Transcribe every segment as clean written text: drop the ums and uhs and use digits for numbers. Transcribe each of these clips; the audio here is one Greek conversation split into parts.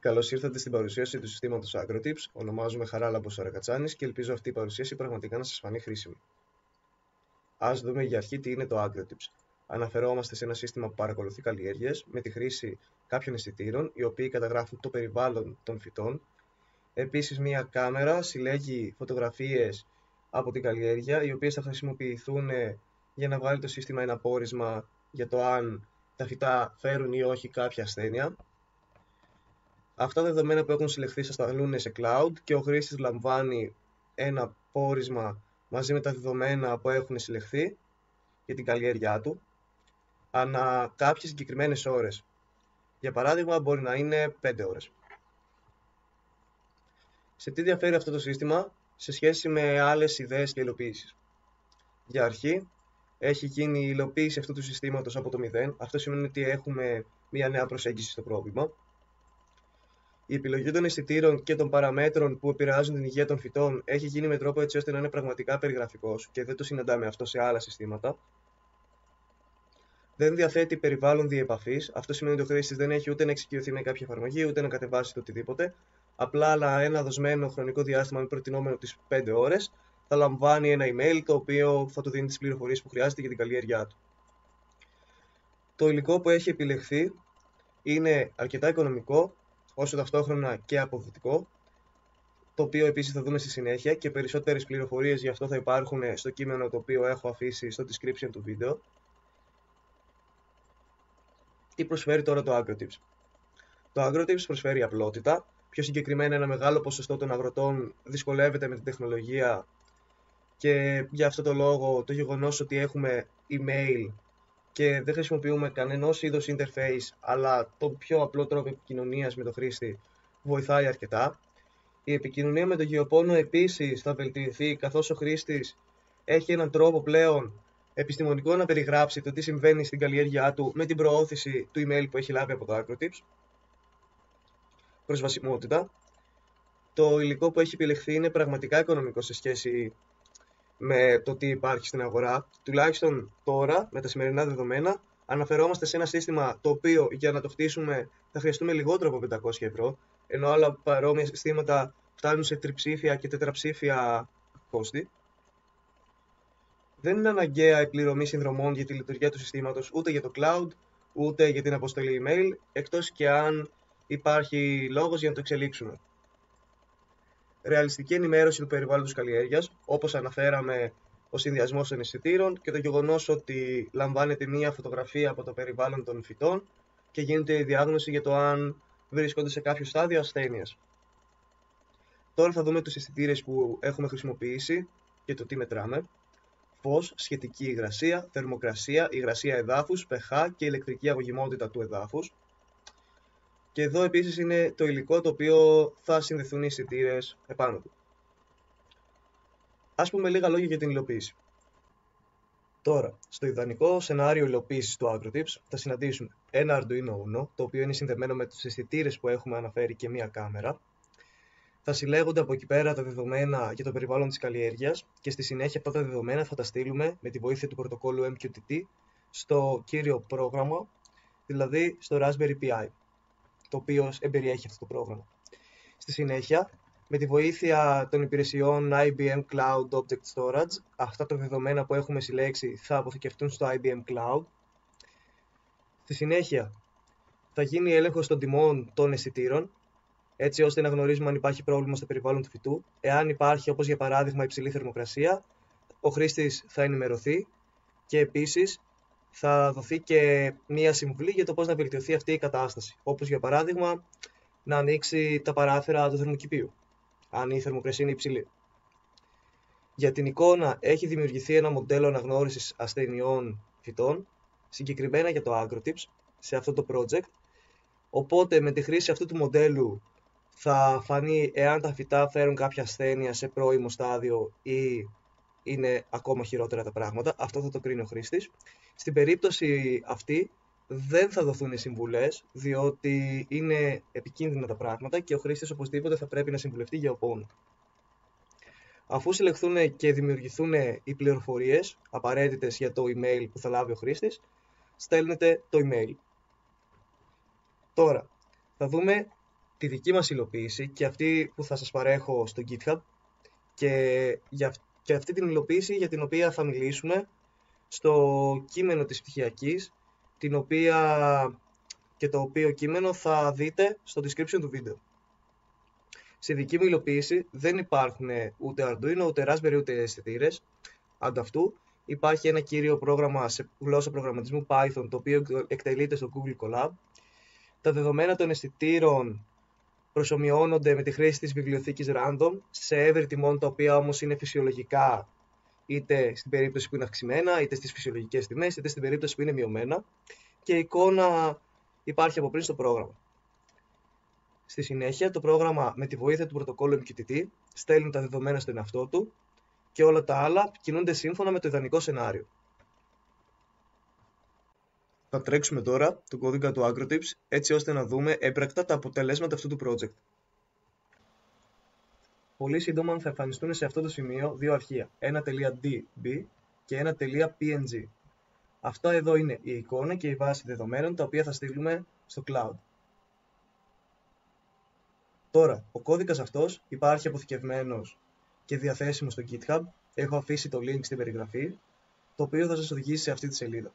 Καλώς ήρθατε στην παρουσίαση του συστήματος AgroTips. Ονομάζομαι Χαράλαμπος Αρακατσάνης και ελπίζω αυτή η παρουσίαση πραγματικά να σας φανεί χρήσιμη. Ας δούμε για αρχή τι είναι το AgroTips. Αναφερόμαστε σε ένα σύστημα που παρακολουθεί καλλιέργειες με τη χρήση κάποιων αισθητήρων, οι οποίοι καταγράφουν το περιβάλλον των φυτών. Επίσης, μια κάμερα συλλέγει φωτογραφίες από την καλλιέργεια, οι οποίες θα χρησιμοποιηθούν για να βγάλει το σύστημα ένα πόρισμα για το αν τα φυτά φέρουν ή όχι κάποια ασθένεια. Αυτά τα δεδομένα που έχουν συλλεχθεί θα σταλούν σε cloud και ο χρήστης λαμβάνει ένα πόρισμα μαζί με τα δεδομένα που έχουν συλλεχθεί για την καλλιέργειά του ανά κάποιες συγκεκριμένες ώρες. Για παράδειγμα, μπορεί να είναι 5 ώρες. Σε τι διαφέρει αυτό το σύστημα σε σχέση με άλλες ιδέες και υλοποίησεις? Για αρχή, έχει γίνει η υλοποίηση αυτού του συστήματος από το 0. Αυτό σημαίνει ότι έχουμε μια νέα προσέγγιση στο πρόβλημα. Η επιλογή των αισθητήρων και των παραμέτρων που επηρεάζουν την υγεία των φυτών έχει γίνει με τρόπο έτσι ώστε να είναι πραγματικά περιγραφικός και δεν το συναντάμε αυτό σε άλλα συστήματα. Δεν διαθέτει περιβάλλον διεπαφής. Αυτό σημαίνει ότι ο χρήστης δεν έχει ούτε να εξοικειωθεί με κάποια εφαρμογή, ούτε να κατεβάσει το οτιδήποτε. Απλά ένα δοσμένο χρονικό διάστημα με προτινόμενο τις 5 ώρες θα λαμβάνει ένα email το οποίο θα του δίνει τις πληροφορίες που χρειάζεται για την καλλιέργειά του. Το υλικό που έχει επιλεχθεί είναι αρκετά οικονομικό, όσο ταυτόχρονα και αποδοτικό, το οποίο επίσης θα δούμε στη συνέχεια και περισσότερες πληροφορίες γι' αυτό θα υπάρχουν στο κείμενο το οποίο έχω αφήσει στο description του βίντεο. Τι προσφέρει τώρα το AgroTips? Το AgroTips προσφέρει απλότητα, πιο συγκεκριμένα ένα μεγάλο ποσοστό των αγροτών δυσκολεύεται με την τεχνολογία και για αυτό το λόγο το γεγονός ότι έχουμε email και δεν χρησιμοποιούμε κανένας είδος interface, αλλά τον πιο απλό τρόπο επικοινωνίας με τον χρήστη βοηθάει αρκετά. Η επικοινωνία με τον γεωπόνο επίσης θα βελτιωθεί, καθώς ο χρήστης έχει έναν τρόπο πλέον επιστημονικό να περιγράψει το τι συμβαίνει στην καλλιέργειά του με την προώθηση του email που έχει λάβει από το AgroTips. Προσβασιμότητα. Το υλικό που έχει επιλεχθεί είναι πραγματικά οικονομικό σε σχέση με το τι υπάρχει στην αγορά. Τουλάχιστον τώρα, με τα σημερινά δεδομένα, αναφερόμαστε σε ένα σύστημα το οποίο για να το χτίσουμε θα χρειαστούμε λιγότερο από 500 ευρώ, ενώ άλλα παρόμοια συστήματα φτάνουν σε τριψήφια και τετραψήφια κόστη. Δεν είναι αναγκαία η πληρωμή συνδρομών για τη λειτουργία του συστήματος, ούτε για το cloud, ούτε για την αποστολή email, εκτός και αν υπάρχει λόγος για να το εξελίξουμε. Ρεαλιστική ενημέρωση του περιβάλλοντος καλλιέργειας, όπως αναφέραμε, ο συνδυασμός των αισθητήρων και το γεγονός ότι λαμβάνεται μία φωτογραφία από το περιβάλλον των φυτών και γίνεται η διάγνωση για το αν βρίσκονται σε κάποιο στάδιο ασθένειας. Τώρα θα δούμε τους αισθητήρες που έχουμε χρησιμοποιήσει και το τι μετράμε. Φως, σχετική υγρασία, θερμοκρασία, υγρασία εδάφους, pH και ηλεκτρική αγωγημότητα του εδάφους. Και εδώ επίσης είναι το υλικό το οποίο θα συνδεθούν οι αισθητήρες επάνω του. Ας πούμε λίγα λόγια για την υλοποίηση. Τώρα, στο ιδανικό σενάριο υλοποίησης του AgroTips θα συναντήσουμε ένα Arduino Uno, το οποίο είναι συνδεμένο με τους αισθητήρες που έχουμε αναφέρει και μία κάμερα. Θα συλλέγονται από εκεί πέρα τα δεδομένα για το περιβάλλον της καλλιέργειας και στη συνέχεια αυτά τα δεδομένα θα τα στείλουμε με τη βοήθεια του πρωτοκόλλου MQTT στο κύριο πρόγραμμα, δηλαδή στο Raspberry Pi, το οποίο εμπεριέχει αυτό το πρόγραμμα. Στη συνέχεια, με τη βοήθεια των υπηρεσιών IBM Cloud Object Storage, αυτά τα δεδομένα που έχουμε συλλέξει θα αποθηκευτούν στο IBM Cloud. Στη συνέχεια, θα γίνει έλεγχος των τιμών των αισθητήρων, έτσι ώστε να γνωρίζουμε αν υπάρχει πρόβλημα στο περιβάλλον του φυτού. Εάν υπάρχει, όπως για παράδειγμα υψηλή θερμοκρασία, ο χρήστης θα ενημερωθεί και επίσης θα δοθεί και μία συμβουλή για το πώς να βελτιωθεί αυτή η κατάσταση. Όπως για παράδειγμα, να ανοίξει τα παράθυρα του θερμοκηπίου, αν η θερμοκρασία είναι υψηλή. Για την εικόνα έχει δημιουργηθεί ένα μοντέλο αναγνώρισης ασθενειών φυτών, συγκεκριμένα για το AgroTips, σε αυτό το project. Οπότε με τη χρήση αυτού του μοντέλου θα φανεί εάν τα φυτά φέρουν κάποια ασθένεια σε πρώιμο στάδιο ή είναι ακόμα χειρότερα τα πράγματα. Αυτό θα το κρίνει ο χρήστης. Στην περίπτωση αυτή δεν θα δοθούν συμβουλές, διότι είναι επικίνδυνα τα πράγματα και ο χρήστης οπωσδήποτε θα πρέπει να συμβουλευτεί γεωπόνο. Αφού συλλεχθούν και δημιουργηθούν οι πληροφορίες απαραίτητες για το email που θα λάβει ο χρήστης, στέλνετε το email. Τώρα, θα δούμε τη δική μας υλοποίηση και αυτή που θα σας παρέχω στο GitHub και αυτή την υλοποίηση για την οποία θα μιλήσουμε στο κείμενο της πτυχιακής, την οποία και το οποίο κείμενο θα δείτε στο description του βίντεο. Στη δική μου υλοποίηση δεν υπάρχουν ούτε Arduino, ούτε Raspberry, ούτε αισθητήρες. Ανταυτού υπάρχει ένα κύριο πρόγραμμα σε γλώσσα προγραμματισμού Python, το οποίο εκτελείται στο Google Colab. Τα δεδομένα των αισθητήρων προσομοιώνονται με τη χρήση της βιβλιοθήκης Random σε εύρη τιμών, τα οποία όμως είναι φυσιολογικά, είτε στην περίπτωση που είναι αυξημένα, είτε στις φυσιολογικές τιμές, είτε στην περίπτωση που είναι μειωμένα, και η εικόνα υπάρχει από πριν στο πρόγραμμα. Στη συνέχεια, το πρόγραμμα με τη βοήθεια του πρωτοκόλλου MQTT στέλνει τα δεδομένα στον εαυτό του και όλα τα άλλα κινούνται σύμφωνα με το ιδανικό σενάριο. Θα τρέξουμε τώρα τον κώδικα του AgroTips έτσι ώστε να δούμε έμπρακτα τα αποτελέσματα αυτού του project. Πολύ σύντομα θα εμφανιστούν σε αυτό το σημείο δύο αρχεία, ένα .db και ένα .png. Αυτά εδώ είναι η εικόνα και η βάση δεδομένων τα οποία θα στείλουμε στο cloud. Τώρα, ο κώδικας αυτός υπάρχει αποθηκευμένος και διαθέσιμος στο GitHub. Έχω αφήσει το link στην περιγραφή, το οποίο θα σας οδηγήσει σε αυτή τη σελίδα.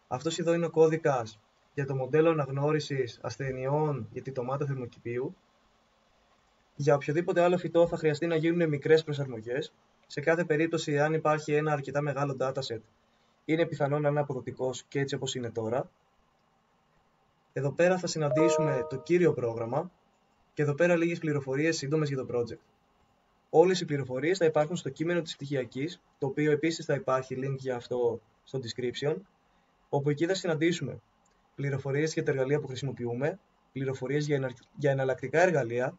Αυτός εδώ είναι ο κώδικας για το μοντέλο αναγνώρισης ασθενειών για τη ντομάτα θερμοκηπίου. Για οποιοδήποτε άλλο φυτό θα χρειαστεί να γίνουν μικρές προσαρμογές. Σε κάθε περίπτωση, αν υπάρχει ένα αρκετά μεγάλο dataset, είναι πιθανό να είναι αποδοτικός και έτσι όπως είναι τώρα. Εδώ πέρα θα συναντήσουμε το κύριο πρόγραμμα και εδώ πέρα λίγες πληροφορίες σύντομες για το project. Όλες οι πληροφορίες θα υπάρχουν στο κείμενο της πτυχιακής, το οποίο επίσης θα υπάρχει link για αυτό στο description, όπου εκεί θα συναντήσουμε πληροφορίες για τα εργαλεία που χρησιμοποιούμε, πληροφορίες για εναλλακτικά εργαλεία,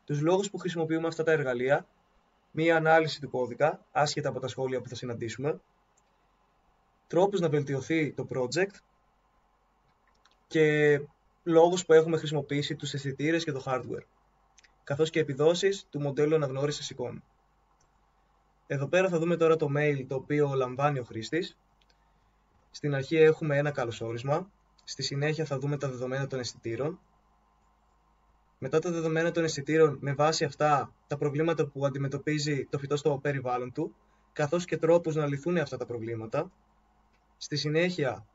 τους λόγους που χρησιμοποιούμε αυτά τα εργαλεία, μία ανάλυση του κώδικα, άσχετα από τα σχόλια που θα συναντήσουμε, τρόπους να βελτιωθεί το project και λόγους που έχουμε χρησιμοποιήσει τους αισθητήρες και το hardware, καθώς και επιδόσεις του μοντέλου αναγνώρισης εικόνων. Εδώ πέρα θα δούμε τώρα το mail το οποίο λαμβάνει ο χρήστης. Στην αρχή έχουμε ένα καλωσόρισμα, στη συνέχεια θα δούμε τα δεδομένα των αισθητήρων. Μετά τα δεδομένα των αισθητήρων, με βάση αυτά τα προβλήματα που αντιμετωπίζει το φυτό στο περιβάλλον του, καθώς και τρόπους να λυθούν αυτά τα προβλήματα. Στη συνέχεια,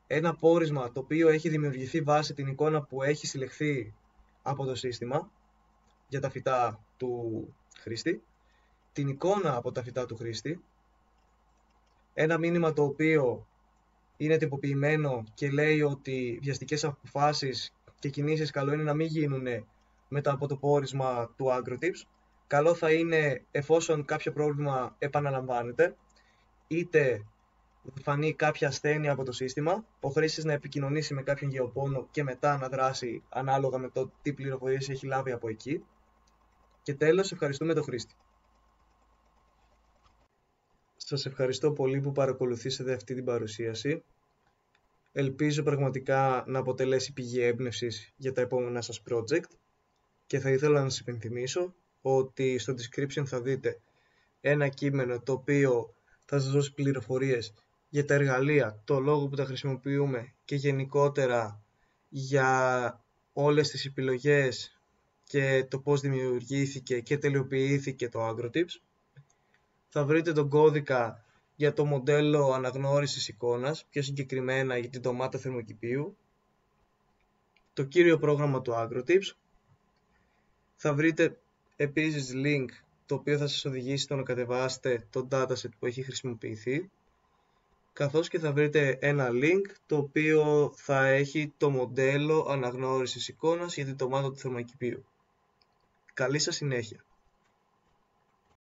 ένα πόρισμα το οποίο έχει δημιουργηθεί βάσει την εικόνα που έχει συλλεχθεί από το σύστημα για τα φυτά του χρήστη, την εικόνα από τα φυτά του χρήστη, ένα μήνυμα το οποίο είναι τυποποιημένο και λέει ότι βιαστικές αποφάσεις και κινήσεις καλό είναι να μην γίνουν μετά από το πόρισμα του AgroTips. Καλό θα είναι, εφόσον κάποιο πρόβλημα επαναλαμβάνεται, είτε φανεί κάποια ασθένεια από το σύστημα, ο χρήστης να επικοινωνήσει με κάποιον γεωπόνο και μετά να δράσει ανάλογα με το τι πληροφορίες έχει λάβει από εκεί. Και τέλος, ευχαριστούμε τον χρήστη. Σας ευχαριστώ πολύ που παρακολουθήσατε αυτή την παρουσίαση. Ελπίζω πραγματικά να αποτελέσει πηγή έμπνευσης για τα επόμενα σας project και θα ήθελα να σας υπενθυμίσω ότι στο description θα δείτε ένα κείμενο το οποίο θα σας δώσει πληροφορίες για τα εργαλεία, το λόγο που τα χρησιμοποιούμε και γενικότερα για όλες τις επιλογές και το πώς δημιουργήθηκε και τελειοποιήθηκε το AgroTips. Θα βρείτε τον κώδικα για το μοντέλο αναγνώρισης εικόνας, πιο συγκεκριμένα για την ντομάτα θερμοκηπίου, το κύριο πρόγραμμα του AgroTips. Θα βρείτε επίσης link το οποίο θα σας οδηγήσει στο να κατεβάσετε το dataset που έχει χρησιμοποιηθεί, καθώς και θα βρείτε ένα link το οποίο θα έχει το μοντέλο αναγνώρισης εικόνας για την ντομάτα του θερμοκηπίου. Καλή σας συνέχεια!